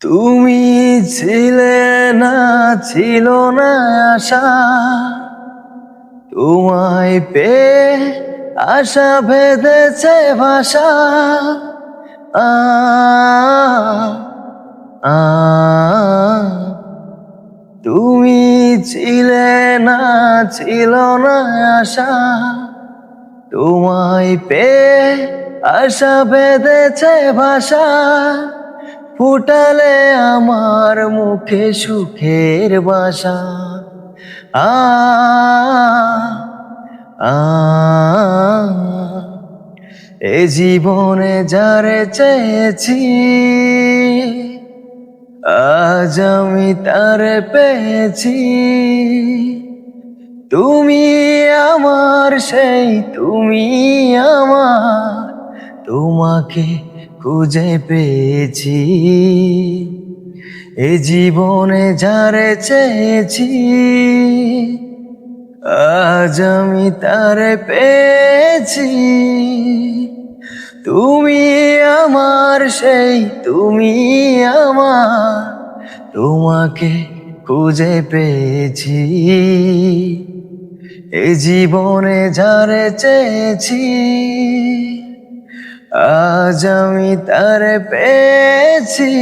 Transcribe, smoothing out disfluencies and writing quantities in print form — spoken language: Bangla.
তুমি ছিলে না, ছিল না আশা, তোমায় পেয়ে আশা ভেদেছে ভাষা। আ আ তুমি ছিলে না, ছিল না আশা, তোমায় পেয়ে আশা বেঁধেছে ভাষা। ফুটালে আমার মুখে সুখের বাসা। আ আ এ জীবনে যারে চেয়েছি, আজ আমি তারে পেয়েছি। তুমি আমার সেই, তুমি আমার, তোমাকে খুঁজে পেয়েছি। এ জীবনে যারে চেয়েছি, আজ আমি তারে পেয়েছি। তুমি আমার সেই, তুমি আমার, তোমাকে খুঁজে পেয়েছি। এ জীবনে যারে চেয়েছি, আজ আমি তারে পেয়েছি।